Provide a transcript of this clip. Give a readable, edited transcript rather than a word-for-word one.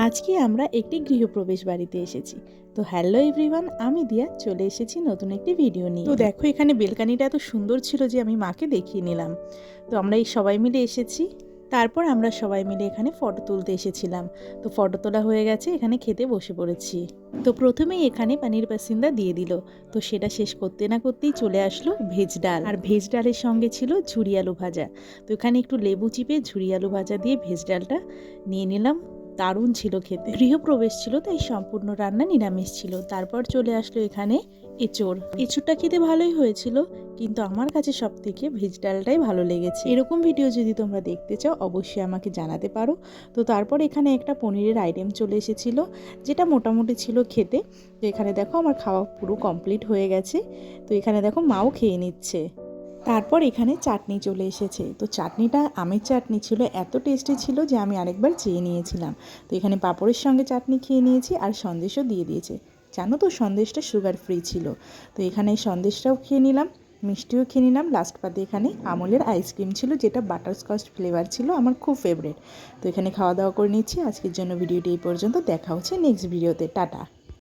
আজকে আমরা একটি গৃহপ্রবেশ বাড়িতে এসেছি। তো হ্যালো এভরিওয়ান, আমি দিয়া চলে এসেছি নতুন একটি ভিডিও নিয়ে। তো দেখো এখানে বেলকানিটা এত সুন্দর ছিল যে আমি মাকে দেখিয়ে নিলাম। তো আমরা এই সবাই মিলে এসেছি। তারপর আমরা সবাই মিলে এখানে ফটো তুলতে এসেছিলাম। তো ফটো তোলা হয়ে গেছে, এখানে খেতে বসে পড়েছি। তো প্রথমেই এখানে পানির পাসিন্দা দিয়ে দিল। তো সেটা শেষ করতে না করতেই চলে আসলো ভেজ ডাল, আর ভেজ ডালের সঙ্গে ছিল ঝুরি আলু ভাজা। তো এখানে একটু লেবু চিপে ঝুরি আলু ভাজা দিয়ে ভেজ ডালটা নিয়ে নিলাম। দারুণ ছিল খেতে। গৃহপ্রবেশ ছিল তাই সম্পূর্ণ রান্না নিরামিষ ছিল। তারপর চলে আসলো এখানে এঁচোড়টা খেতে ভালোই হয়েছিল, কিন্তু আমার কাছে সব থেকে ভেজ ডালটাই ভালো লেগেছে। এরকম ভিডিও যদি তোমরা দেখতে চাও অবশ্যই আমাকে জানাতে পারো। তো তারপর এখানে একটা পনিরের আইটেম চলে এসেছিল, যেটা মোটামুটি ছিল খেতে। তো এখানে দেখো আমার খাওয়া পুরো কমপ্লিট হয়ে গেছে। তো এখানে দেখো মাও খেয়ে নিচ্ছে। তারপর এখানে চাটনি চলে এসেছে। তো চাটনিটা আমের চাটনি ছিল, এত টেস্টি ছিল যে আমি আরেকবার চেয়ে নিয়েছিলাম। তো এখানে পাঁপড়ের সঙ্গে চাটনি খেয়ে নিয়েছি, আর সন্দেশও দিয়ে দিয়েছে। জানো তো সন্দেশটা সুগার ফ্রি ছিল। তো এখানে সন্দেশটাও খেয়ে নিলাম, মিষ্টিও খেয়ে নিলাম। লাস্ট পাতে এখানে আমুলের আইসক্রিম ছিল, যেটা বাটারস্কচ ফ্লেভার ছিল, আমার খুব ফেভারিট। তো এখানে খাওয়া দাওয়া করে নিচ্ছি। আজকের জন্য ভিডিওটি এই পর্যন্ত। দেখা হচ্ছে নেক্সট ভিডিওতে। টাটা।